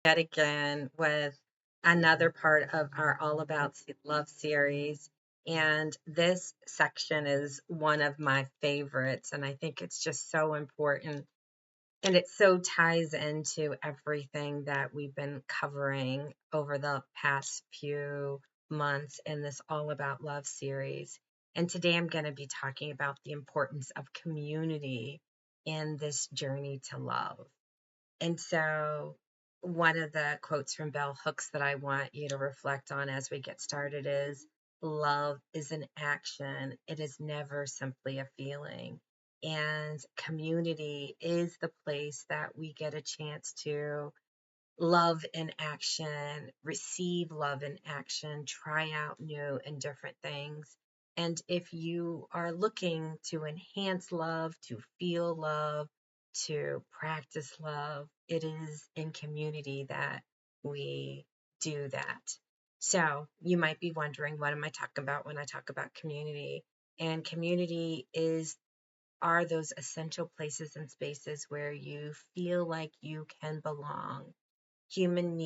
yet again with another part of our All About Love series. And this section is one of my favorites. And I think it's just so important. And it so ties into everything that we've been covering over the past few months in this All About Love series. And today I'm going to be talking about the importance of community in this journey to love. And so, one of the quotes from Bell Hooks that I want you to reflect on as we get started is love is an action, it is never simply a feeling. And community is the place that we get a chance to love in action, receive love in action, try out new and different things. And if you are looking to enhance love, to feel love, to practice love, it is in community that we do that. So you might be wondering, what am I talking about when I talk about community? And community are those essential places and spaces where you feel like you can belong. Human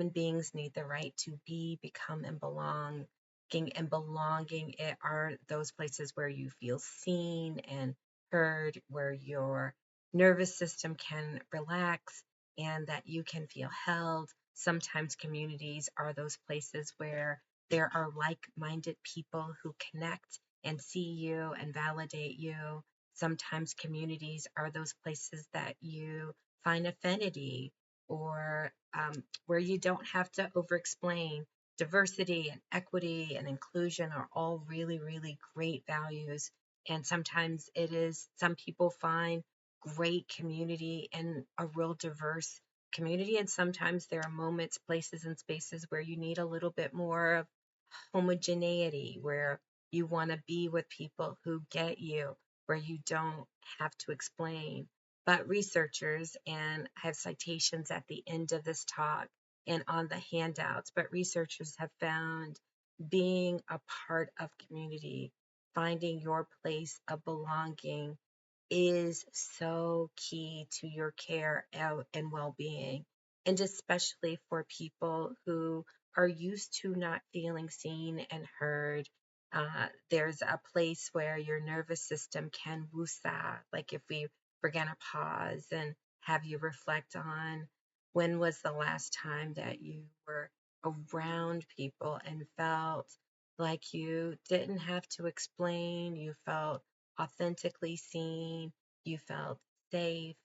beings need the right to be, become, and belonging it are those places where you feel seen and heard, where your nervous system can relax and that you can feel held. Sometimes communities are those places where there are like-minded people who connect and see you and validate you. Sometimes communities are those places that you find affinity, or where you don't have to over explain. Diversity and equity and inclusion are all really, really great values. And sometimes some people find great community in a real diverse community. And sometimes there are moments, places, and spaces where you need a little bit more of homogeneity, where you want to be with people who get you, where you don't have to explain. But researchers, and I have citations at the end of this talk and on the handouts, but researchers have found being a part of community, finding your place of belonging is so key to your care and well-being, and especially for people who are used to not feeling seen and heard. There's a place where your nervous system can woosah, like if we're going to pause and have you reflect on when was the last time that you were around people and felt like you didn't have to explain, you felt authentically seen, you felt safe.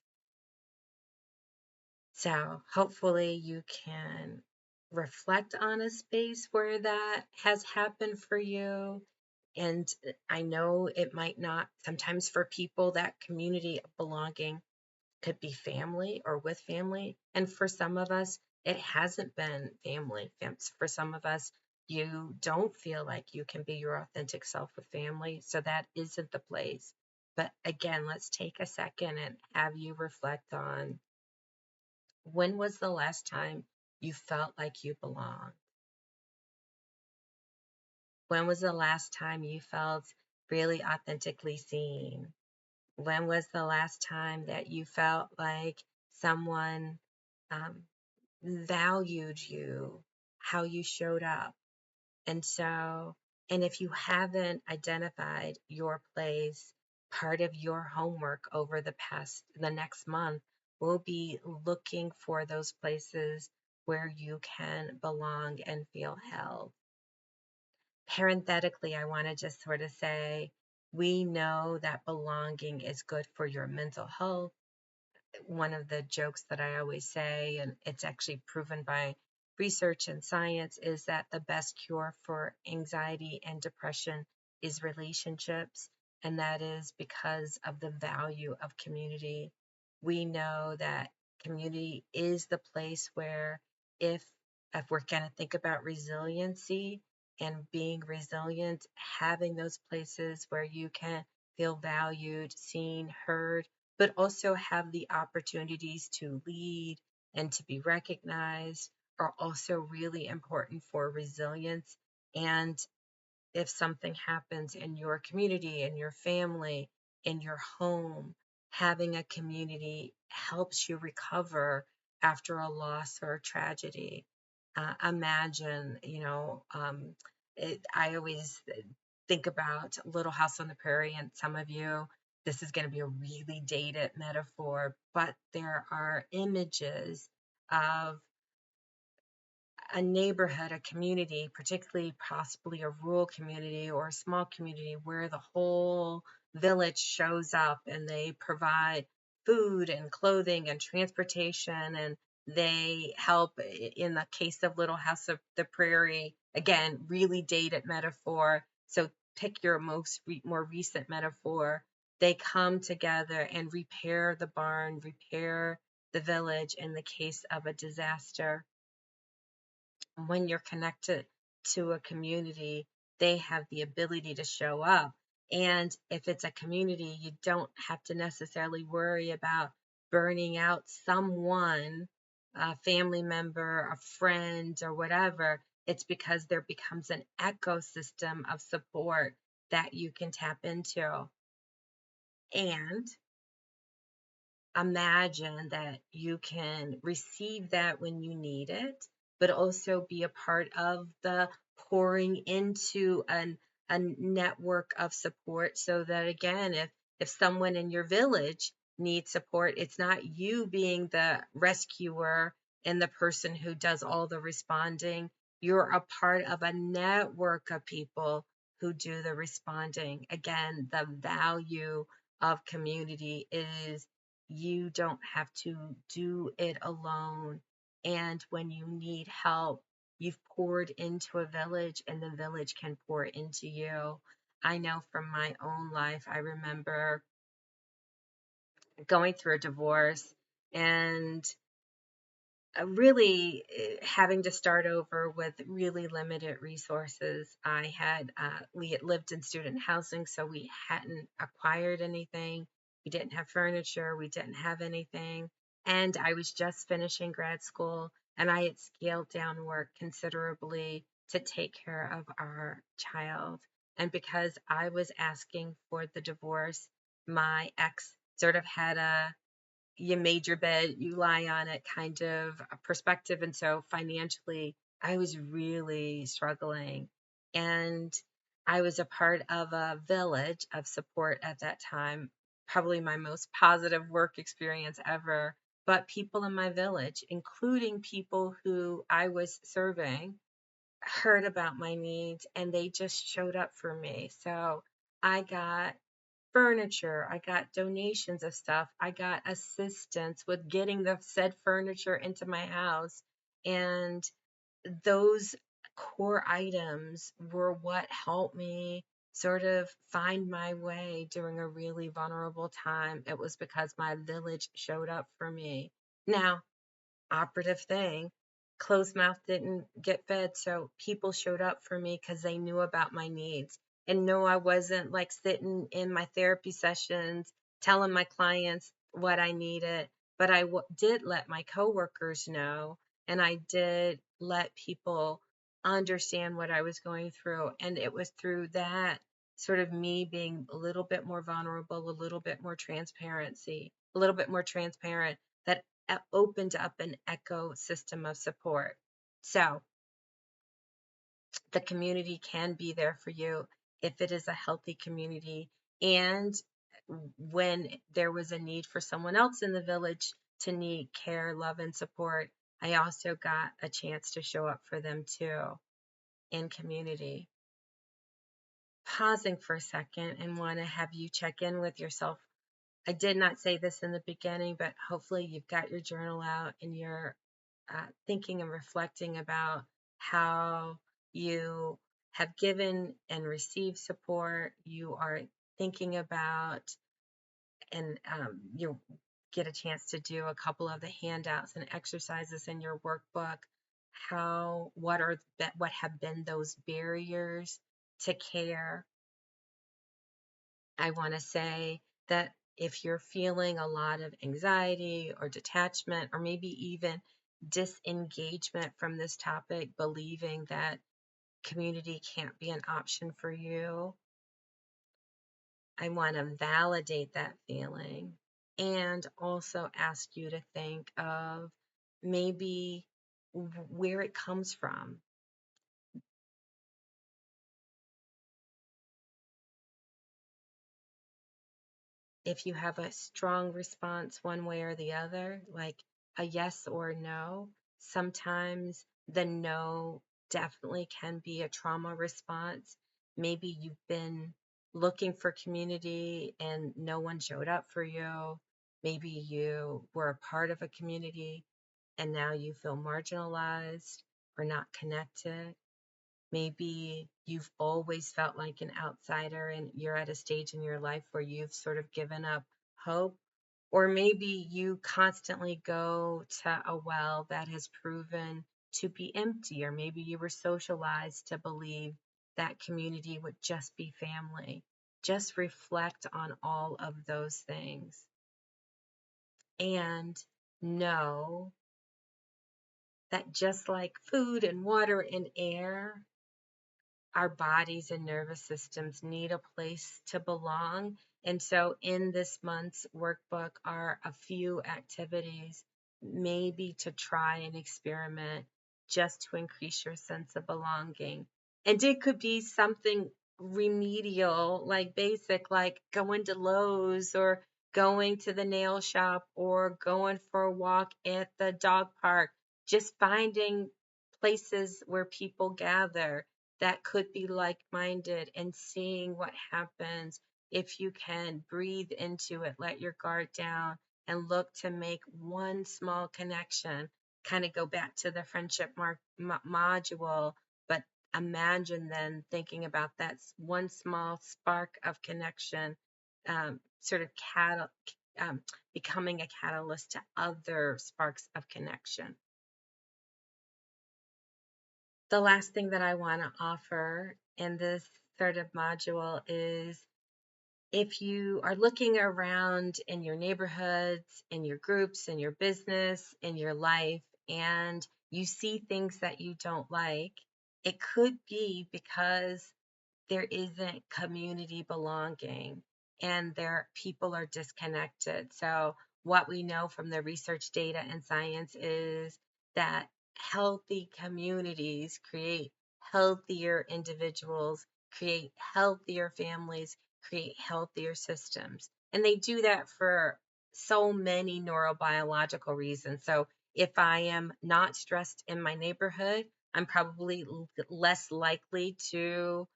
So hopefully you can reflect on a space where that has happened for you. And I know it might not, sometimes for people, that community of belonging could be family or with family. And for some of us, it hasn't been family. For some of us, you don't feel like you can be your authentic self with family. So that isn't the place. But again, let's take a second and have you reflect on when was the last time you felt like you belonged? When was the last time you felt really authentically seen? When was the last time that you felt like someone um, valued you, how you showed up? And so, and if you haven't identified your place, part of your homework over the next month will be looking for those places where you can belong and feel held. Parenthetically, I want to just sort of say, we know that belonging is good for your mental health. One of the jokes that I always say, and it's actually proven by research and science, is that the best cure for anxiety and depression is relationships. And that is because of the value of community. We know that community is the place where, if if we're going to think about resiliency and being resilient, having those places where you can feel valued, seen, heard, but also have the opportunities to lead and to be recognized are also really important for resilience. And if something happens in your community, in your family, in your home, having a community helps you recover after a loss or a tragedy. Imagine, I always think about Little House on the Prairie, and some of you, this is going to be a really dated metaphor, but there are images of a neighborhood, a community, particularly possibly a rural community or a small community where the whole village shows up and they provide food and clothing and transportation, and they help in the case of Little House of the Prairie, again, really dated metaphor. So pick your more recent metaphor. They come together and repair the barn, repair the village in the case of a disaster. When you're connected to a community, they have the ability to show up. And if it's a community, you don't have to necessarily worry about burning out someone, a family member, a friend, or whatever. It's because there becomes an ecosystem of support that you can tap into. And imagine that you can receive that when you need it, but also be a part of the pouring into a network of support so that, again, if someone in your village needs support, it's not you being the rescuer and the person who does all the responding. You're a part of a network of people who do the responding. Again, the value of community is you don't have to do it alone. And when you need help, you've poured into a village and the village can pour into you. I know from my own life, I remember going through a divorce and really having to start over with really limited resources. We had lived in student housing, so we hadn't acquired anything. We didn't have furniture. We didn't have anything. And I was just finishing grad school, and I had scaled down work considerably to take care of our child. And because I was asking for the divorce, my ex sort of had a you made your bed, you lie on it kind of a perspective. And so financially, I was really struggling. And I was a part of a village of support at that time, probably my most positive work experience ever. But people in my village, including people who I was serving, heard about my needs and they just showed up for me. So I got furniture, I got donations of stuff, I got assistance with getting the said furniture into my house. And those core items were what helped me sort of find my way during a really vulnerable time. It was because my village showed up for me. Now, operative thing, closed mouth didn't get fed. So people showed up for me because they knew about my needs. And no, I wasn't like sitting in my therapy sessions telling my clients what I needed, but did let my coworkers know, and I did let people understand what I was going through. And it was through that sort of me being a little bit more vulnerable, a little bit more transparency, a little bit more transparent, that opened up an ecosystem of support. So the community can be there for you if it is a healthy community. And when there was a need for someone else in the village to need care, love, and support, I also got a chance to show up for them too in community. Pausing for a second and want to have you check in with yourself. I did not say this in the beginning, but hopefully you've got your journal out and you're thinking and reflecting about how you have given and received support. You are thinking about, and you get a chance to do a couple of the handouts and exercises in your workbook. What have been those barriers to care? I want to say that if you're feeling a lot of anxiety or detachment, or maybe even disengagement from this topic, believing that community can't be an option for you, I want to validate that feeling and also ask you to think of maybe where it comes from. If you have a strong response one way or the other, like a yes or a no, sometimes the no definitely can be a trauma response. Maybe you've been looking for community and no one showed up for you. Maybe you were a part of a community and now you feel marginalized or not connected. Maybe you've always felt like an outsider and you're at a stage in your life where you've sort of given up hope. Or maybe you constantly go to a well that has proven to be empty. Or maybe you were socialized to believe that community would just be family. Just reflect on all of those things and know that just like food and water and air, our bodies and nervous systems need a place to belong. And so, in this month's workbook are a few activities, maybe to try and experiment just to increase your sense of belonging. And it could be something remedial, like basic, like going to Lowe's or going to the nail shop or going for a walk at the dog park, just finding places where people gather that could be like minded and seeing what happens if you can breathe into it, let your guard down, and look to make one small connection. Kind of go back to the friendship module, but imagine then thinking about that one small spark of connection, sort of um, becoming a catalyst to other sparks of connection. The last thing that I want to offer in this sort of module is if you are looking around in your neighborhoods, in your groups, in your business, in your life, and you see things that you don't like, it could be because there isn't community belonging and there people are disconnected. So what we know from the research data and science is that healthy communities create healthier individuals, create healthier families, create healthier systems. And they do that for so many neurobiological reasons. So if I am not stressed in my neighborhood, I'm probably less likely to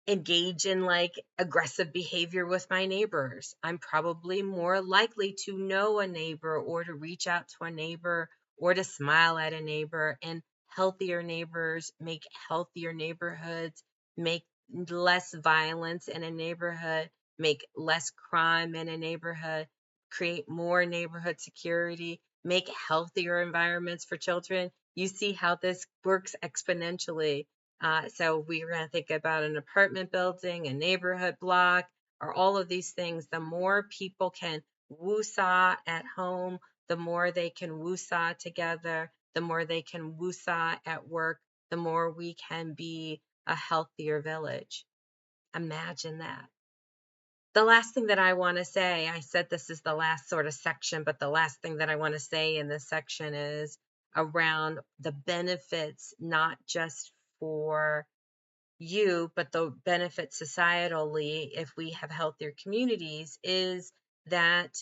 engage in like aggressive behavior with my neighbors. I'm probably more likely to know a neighbor or to reach out to a neighbor or to smile at a neighbor. And healthier neighbors make healthier neighborhoods, make less violence in a neighborhood, make less crime in a neighborhood, create more neighborhood security, make healthier environments for children. You see how this works exponentially. So we're going to think about an apartment building, a neighborhood block, or all of these things. The more people can woo-saw at home, the more they can woo-saw together, the more they can woo-saw at work, the more we can be a healthier village. Imagine that. The last thing that I want to say, I said this is the last sort of section, but the last thing that I want to say in this section is around the benefits, not just for you, but the benefit societally if we have healthier communities, is that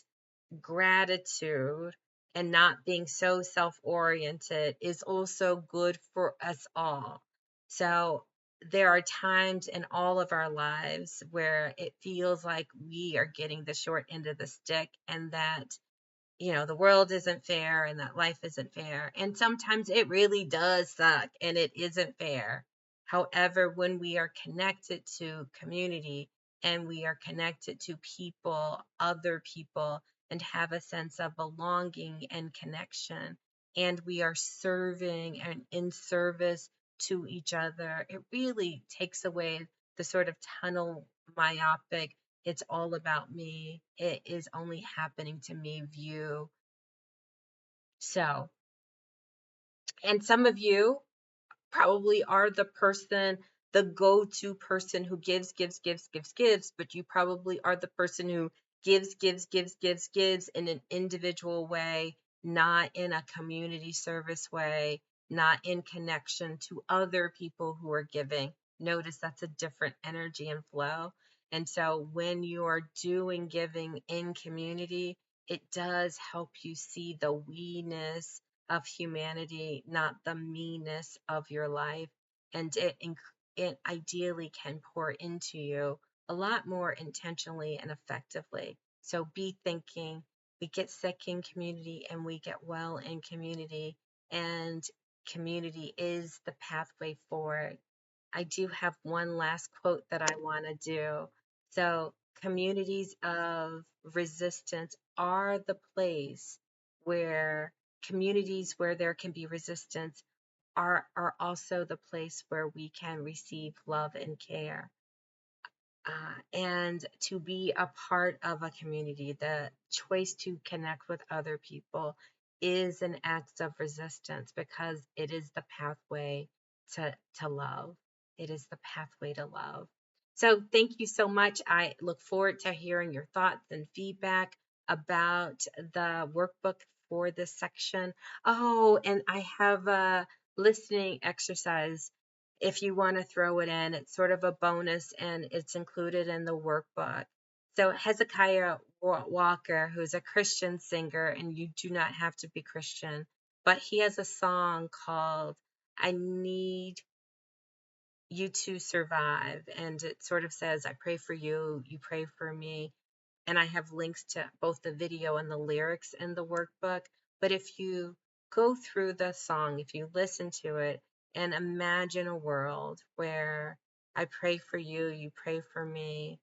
gratitude and not being so self-oriented is also good for us all. So there are times in all of our lives where it feels like we are getting the short end of the stick and that the world isn't fair and that life isn't fair. And sometimes it really does suck and it isn't fair. However, when we are connected to community and we are connected to people, other people, and have a sense of belonging and connection, and we are serving and in service to each other, it really takes away the sort of tunnel myopic, it's all about me, it is only happening to me view. So, and some of you probably are the person, the go-to person who gives, but you probably are the person who gives in an individual way. not in a community service way, not in connection to other people who are giving. Notice that's a different energy and flow. And so when you're doing giving in community, it does help you see the we-ness of humanity, not the me-ness of your life. And it ideally can pour into you a lot more intentionally and effectively. So be thinking, we get sick in community and we get well in community, and community is the pathway forward. I do have one last quote that I want to do. So, communities of resistance are the place where communities where there can be resistance are also the place where we can receive love and care. And to be a part of a community, the choice to connect with other people is an act of resistance because it is the pathway to love. It is the pathway to love. So thank you so much. I look forward to hearing your thoughts and feedback about the workbook for this section. Oh, and I have a listening exercise if you want to throw it in. It's sort of a bonus and it's included in the workbook. So, Hezekiah Walker, who's a Christian singer, and you do not have to be Christian, but he has a song called I Need You to Survive. And it sort of says, I pray for you, you pray for me, and I have links to both the video and the lyrics in the workbook. But if you go through the song, if you listen to it and imagine a world where I pray for you, you pray for me,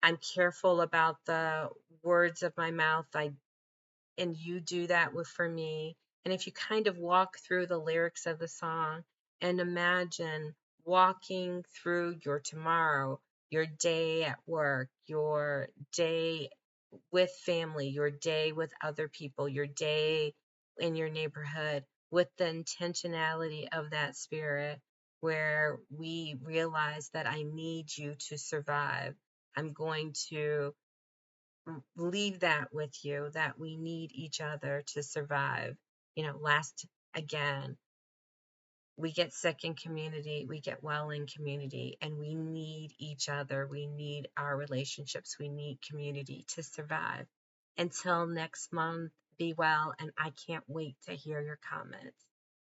I'm careful about the words of my mouth, and you do that with for me. And if you kind of walk through the lyrics of the song and imagine walking through your tomorrow, your day at work, your day with family, your day with other people, your day in your neighborhood with the intentionality of that spirit where we realize that I need you to survive. I'm going to leave that with you, that we need each other to survive. Last again, we get sick in community, we get well in community, and we need each other. We need our relationships. We need community to survive. Until next month, be well, and I can't wait to hear your comments.